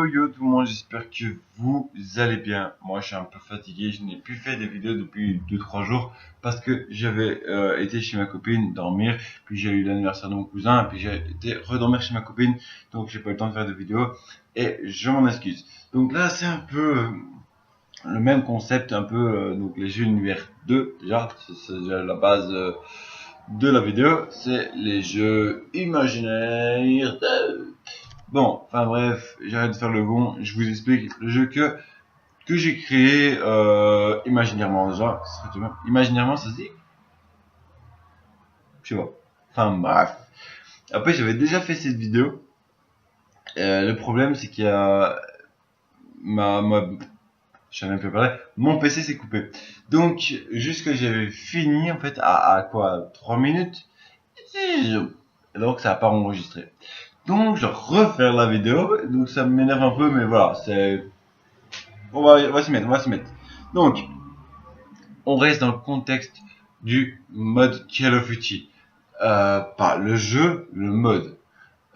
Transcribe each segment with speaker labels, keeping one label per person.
Speaker 1: Yo tout le monde, j'espère que vous allez bien. Moi je suis un peu fatigué, je n'ai plus fait des vidéos depuis 2-3 jours parce que j'avais été chez ma copine dormir, puis j'ai eu l'anniversaire de mon cousin, et puis j'ai été redormir chez ma copine, donc j'ai pas eu le temps de faire de vidéos et je m'en excuse. Donc là c'est un peu le même concept, un peu donc les jeux univers 2 déjà, c'est déjà la base de la vidéo, c'est les jeux imaginaires. Bon, enfin bref, j'arrête de faire le bon, je vous explique le jeu que j'ai créé imaginairement déjà. Imaginairement, ça se dit? Je sais pas. Enfin bref. Après, j'avais déjà fait cette vidéo. Le problème, c'est qu'il y a je sais même plus parler. Mon PC s'est coupé. Donc, jusque j'avais fini, en fait, à quoi? 3 minutes? Et donc, ça n'a pas enregistré. Donc, je vais refaire la vidéo. Donc, ça m'énerve un peu, mais voilà, c'est on va s'y mettre, on va s'y mettre. Donc, on reste dans le contexte du mode Call of Duty. Pas le jeu, le mode.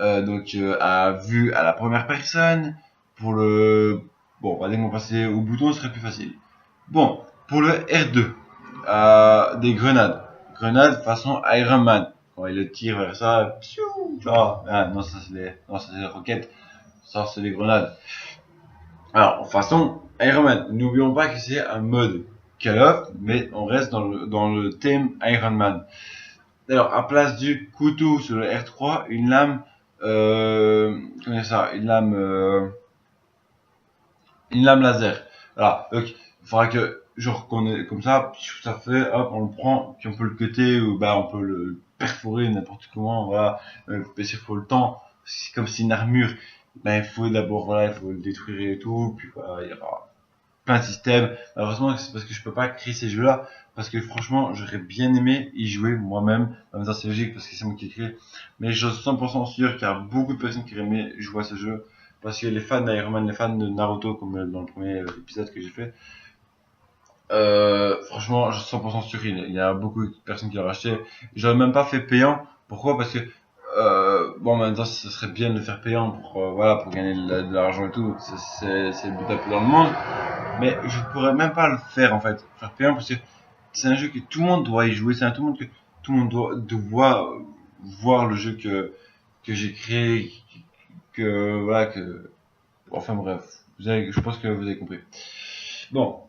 Speaker 1: À vue à la première personne. Pour le... Bon, on va dire qu'on passer au bouton, ce serait plus facile. Bon, pour le R2, des grenades. Grenades façon Iron Man. Quand il le tire vers ça, piou, non, ça c'est les roquettes. Ça, c'est les grenades. Alors, de toute façon, Iron Man, n'oublions pas que c'est un mode Call of, mais on reste dans le thème Iron Man. Alors, à place du couteau sur le R3, une lame, comment ça, une lame laser. Voilà, donc, il faudra que, genre, qu'on ait, comme ça fait, hop, on le prend, puis on peut le cutter, ou bah, on peut le perforer n'importe comment, voilà, bien sûr, il faut le temps, c'est comme si une armure, ben, il faut d'abord, voilà, il faut le détruire et tout, puis voilà, il y aura plein de systèmes. Malheureusement, c'est parce que je peux pas créer ces jeux-là, parce que franchement, j'aurais bien aimé y jouer moi-même. En même temps, c'est logique parce que c'est moi qui ai créé. Mais je suis 100% sûr qu'il y a beaucoup de personnes qui auraient aimé jouer à ce jeu, parce que les fans d'Iron Man, les fans de Naruto, comme dans le premier épisode que j'ai fait, franchement, je suis 100% sûr qu'il y a beaucoup de personnes qui l'ont acheté. J'aurais même pas fait payant. Pourquoi? Parce que bon, maintenant, ce serait bien de le faire payant pour voilà, pour gagner de l'argent et tout. C'est le but un peu dans le monde. Mais je pourrais même pas le faire en fait, faire payant parce que c'est un jeu que tout le monde doit y jouer. C'est un tout le monde doit voir le jeu que j'ai créé, que voilà que. Enfin bref, je pense que vous avez compris. Bon.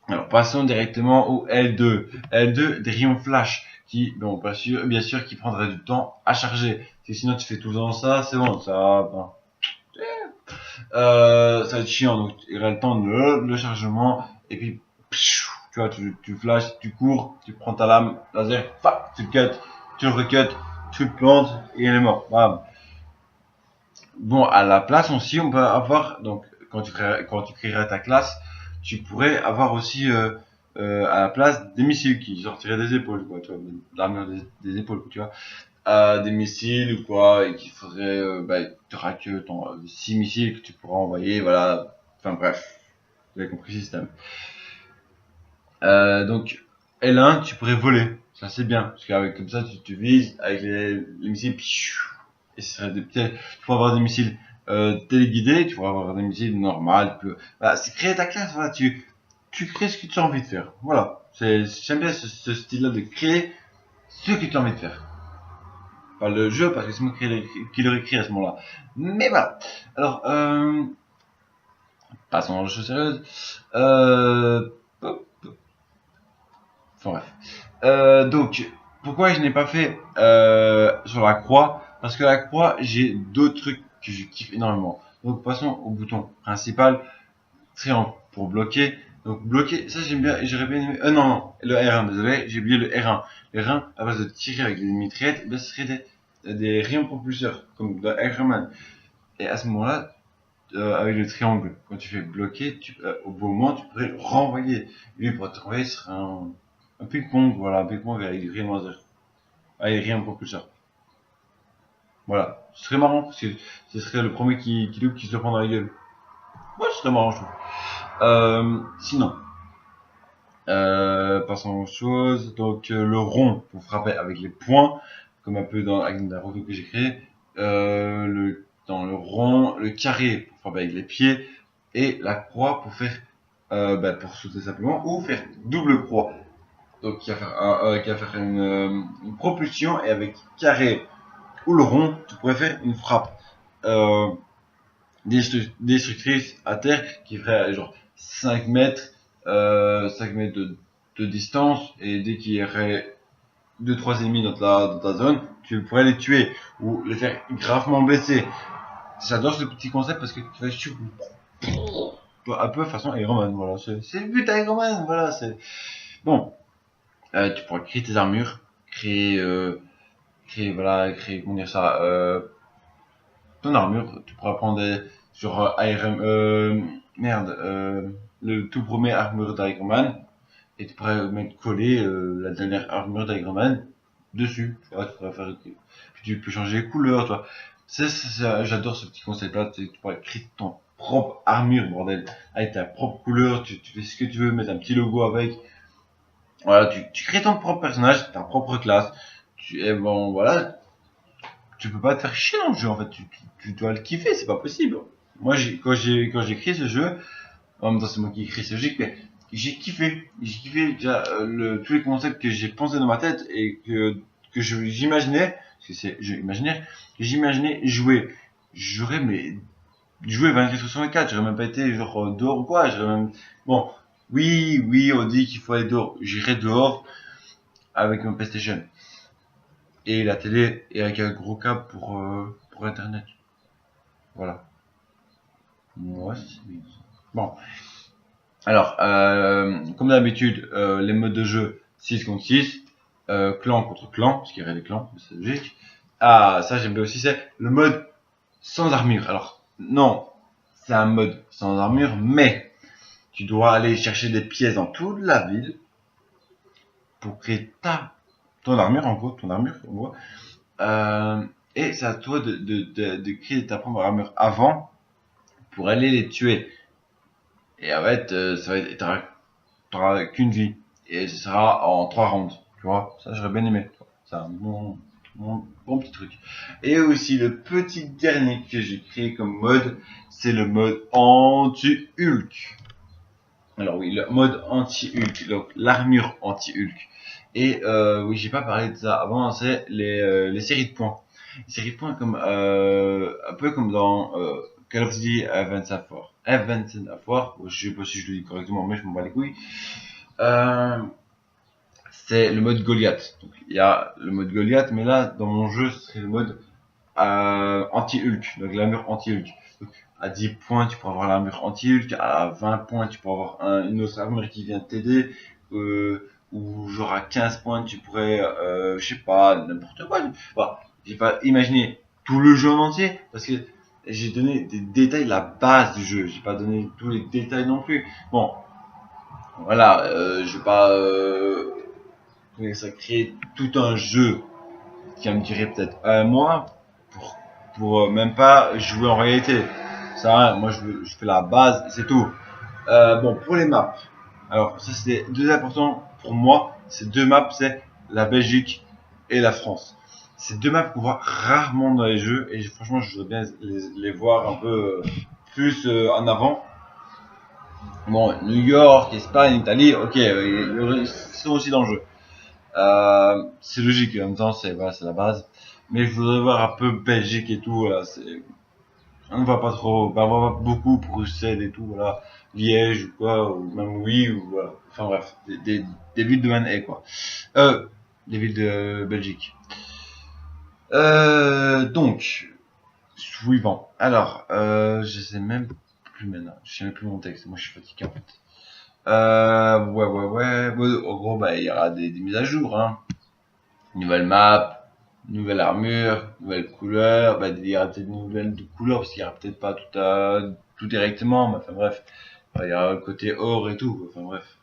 Speaker 1: Alors, passons directement au L2. L2, des rayons flash, qui, bon, bien sûr, qui prendraient du temps à charger. Si sinon tu fais tout le temps ça, c'est bon, ça, ben, ça va être chiant. Donc, il y aura le temps de le chargement, et puis, pfiou, tu vois, tu flashes, tu cours, tu prends ta lame laser, tu le cut, tu le recut, tu le plantes, et il est mort. Bam. Bon, à la place aussi, on peut avoir, donc, quand tu créeras ta classe, tu pourrais avoir aussi à la place des missiles qui sortiraient des épaules, quoi, tu vois, l'armure des épaules, tu vois, des missiles ou quoi, et qui feraient, tu auras que 6 missiles que tu pourras envoyer, voilà, enfin bref, vous avez compris le système. Donc, L1, tu pourrais voler, ça c'est bien, parce qu'avec comme ça, tu vises avec les missiles, et ce serait tu pourras avoir des missiles téléguidés, tu pourras avoir des missiles normaux, voilà, c'est créer ta classe, voilà, tu crées ce que tu as envie de faire. Voilà. J'aime bien ce style-là de créer ce que tu as envie de faire. Pas le jeu, parce que c'est moi qui l'aurais créé à ce moment-là. Mais voilà. Alors, passons aux choses sérieuses. Enfin bref. Donc, pourquoi je n'ai pas fait sur la croix? Parce que la croix, j'ai d'autres trucs que je kiffe énormément. Donc, passons au bouton principal. Triangle pour bloquer. Donc bloquer, ça j'aime bien, j'aurais bien aimé. Non, le R1, désolé, j'ai oublié le R1. Le R1, à base de tirer avec des mitraillettes, ce serait des rayons propulseurs, comme dans Iron Man. Et à ce moment-là, avec le triangle, quand tu fais bloquer, au beau moment, tu pourrais le renvoyer. Lui, pour te renvoyer, ce serait un ping-pong, voilà, un ping-pong avec des rayons laser. Avec des rayons propulseurs. Voilà, ce serait marrant, parce que ce serait le premier qui loupe qui se le prend dans la gueule. Ouais, ce serait marrant, je trouve. Sinon, passons aux choses. Donc le rond pour frapper avec les poings, comme un peu avec Naruto que j'ai créé. Le dans le rond, le carré pour frapper avec les pieds, et la croix pour faire pour sauter simplement, ou faire double croix. Donc qui va faire une propulsion, et avec carré ou le rond, tu pourrais faire une frappe destructrice à terre qui ferait genre 5 mètres, 5 mètres de distance, et dès qu'il y aurait 2-3 ennemis dans ta zone, tu pourrais les tuer ou les faire gravement blesser. J'adore ce petit concept parce que tu vas sur un peu façon Iron Man, voilà, c'est le but Iron Man, voilà, c'est bon. Tu pourras créer tes armures, créer comment dire ça, ton armure. Tu pourras prendre sur le tout premier armure d'Iron Man, et tu pourrais mettre coller la dernière armure d'Iron Man dessus. Tu vois, tu pourrais faire, puis tu peux changer les couleurs, toi. J'adore ce petit concept là. Tu pourrais créer ton propre armure, bordel, avec ta propre couleur. Tu fais ce que tu veux, mettre un petit logo avec. Voilà, tu crées ton propre personnage, ta propre classe. Et bon, voilà, tu peux pas te faire chier dans le jeu, en fait. Tu dois le kiffer, c'est pas possible. Moi, quand j'ai créé ce jeu, en même temps, c'est moi qui ai créé ce jeu, mais j'ai kiffé. J'ai kiffé déjà tous les concepts que j'ai pensé dans ma tête, et que j'imaginais, parce que c'est jeu imaginaire, que j'imaginais jouer. J'aurais, mais, jouer 24/64, j'aurais même pas été genre dehors ou quoi, j'aurais même, bon, oui, on dit qu'il faut aller dehors. J'irai dehors avec mon PlayStation et la télé, et avec un gros câble pour internet. Voilà. Moi, c'est bon. Alors, comme d'habitude, les modes de jeu 6 contre 6, clan contre clan, parce qu'il y aurait des clans, c'est logique. Ah, ça j'aime bien aussi, c'est le mode sans armure. Alors, non, c'est un mode sans armure, mais tu dois aller chercher des pièces dans toute la ville pour créer ton armure, en gros, et c'est à toi de créer ta propre armure avant pour aller les tuer. Et en fait, t'auras qu'une vie. Et ce sera en 3 rounds. Tu vois, ça j'aurais bien aimé. C'est un bon petit truc. Et aussi, le petit dernier que j'ai créé comme mode, c'est le mode anti-Hulk. Alors oui, le mode anti-Hulk, donc l'armure anti-Hulk. Et oui, j'ai pas parlé de ça avant, c'est les séries de points. Les séries de points comme un peu comme dans Call of Duty Advanced Warfare. Advanced Warfare, je sais pas si je le dis correctement, mais je m'en bats les couilles. C'est le mode Goliath. Donc il y a le mode Goliath, mais là dans mon jeu, c'est le mode anti-Hulk, donc l'armure anti-Hulk. Donc, à 10 points, tu pourras avoir l'armure anti-Hulk, à 20 points, tu pourras avoir une autre armure qui vient t'aider, ou genre à 15 points, tu pourrais, je sais pas, n'importe quoi. Voilà, j'ai pas imaginé tout le jeu en entier, parce que j'ai donné des détails, la base du jeu, j'ai pas donné tous les détails non plus. Bon, voilà, je vais pas ça créer tout un jeu qui va me durer peut-être un mois pour même pas jouer en réalité. Ça, moi je fais la base, c'est tout. Bon, pour les maps, alors ça c'est deux importants pour moi. Ces deux maps, c'est la Belgique et la France. C'est deux maps qu'on voit rarement dans les jeux, et franchement je voudrais bien les voir un peu plus en avant. Bon, New York, Espagne, Italie, ok, ils sont aussi dans le jeu. C'est logique, en même temps c'est la base. Mais je voudrais voir un peu Belgique et tout, voilà, on ne voit pas trop, on voit pas beaucoup Bruxelles et tout, voilà, Liège ou quoi, ou même oui, ou voilà, enfin bref, des villes de Man quoi. Des villes de Belgique. Donc, suivant. Alors, je sais même plus maintenant, je sais même plus mon texte, moi je suis fatigué en fait. Ouais. En gros, bah, il y aura des mises à jour, hein. Nouvelle map, nouvelle armure, nouvelle couleur, bah, il y aura peut-être une nouvelle couleur, parce qu'il y aura peut-être pas tout directement, mais enfin bref. Il y aura le côté or et tout, enfin bref.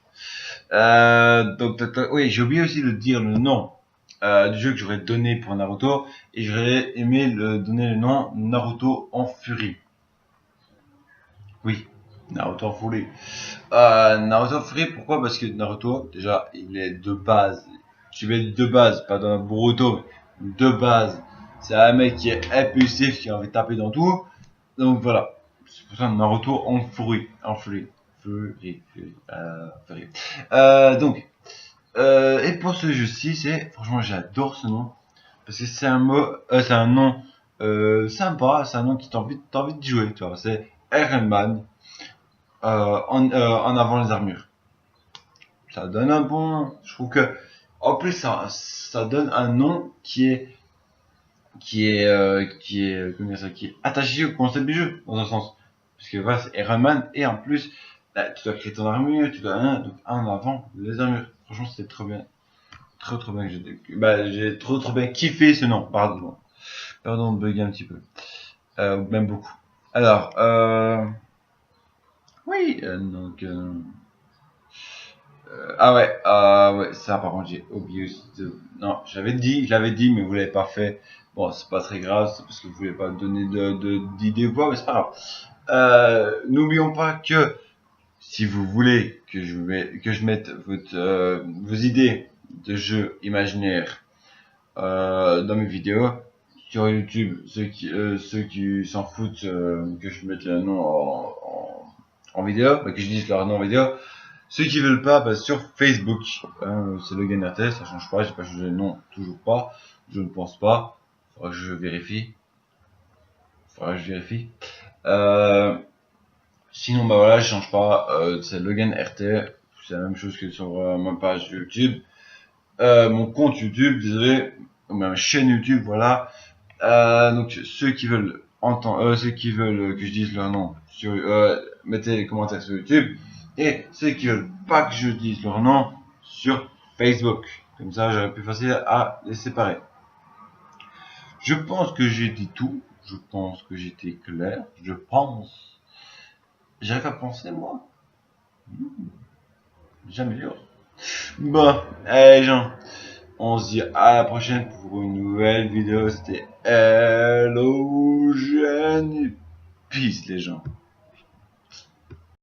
Speaker 1: Donc, oui, j'ai oublié aussi de dire le nom du jeu que j'aurais donné pour Naruto, et j'aurais aimé donner le nom Naruto en Furie. Oui, Naruto en Furie. Naruto en Furie, pourquoi? Parce que Naruto, déjà, il est de base. Je vais de base, pas dans Boruto, mais de base. C'est un mec qui est impulsif, qui a envie de taper dans tout. Donc voilà. C'est pour ça que Naruto en furie. Donc, et pour ce jeu-ci, franchement, j'adore ce nom. Parce que c'est c'est un nom sympa, c'est un nom qui t'as envie de jouer, tu vois. C'est Iron Man en avant les armures. Ça donne un bon. Je trouve que, en plus, ça donne un nom comment ça, qui est attaché au concept du jeu, dans un sens. Parce que voilà, c'est Iron Man, et en plus, là, tu dois créer ton armure, tu dois, donc, en avant les armures. Franchement, c'était trop bien. Trop bien que j'ai trop bien kiffé ce nom, pardon de bugger un petit peu. Même beaucoup. Alors, oui, donc, ah ouais, ça par contre j'ai oublié aussi non, je l'avais dit, mais vous l'avez pas fait. Bon, c'est pas très grave, c'est parce que vous voulez pas donner d'idées ou quoi, mais c'est pas grave. N'oublions pas que si vous voulez que je mette vos idées de jeux imaginaires dans mes vidéos sur YouTube, ceux qui s'en foutent que je mette le nom en vidéo, que je dise leur nom en vidéo. Ceux qui veulent pas, sur Facebook, c'est le GamerTest, ça change pas, j'ai pas changé le nom, toujours pas, je ne pense pas, faudra que je vérifie. Sinon, voilà, je change pas, c'est Logan RT, c'est la même chose que sur ma page YouTube, mon compte YouTube, désolé, ma chaîne YouTube, voilà. Donc ceux qui veulent ceux qui veulent que je dise leur nom, mettez les commentaires sur YouTube, et ceux qui veulent pas que je dise leur nom sur Facebook. Comme ça, j'aurai plus facile à les séparer. Je pense que j'ai dit tout. Je pense que j'étais clair. Je pense. J'arrive à penser, moi. J'améliore. Bon, allez, gens. On se dit à la prochaine pour une nouvelle vidéo. C'était Hello Jeune. Peace, les gens.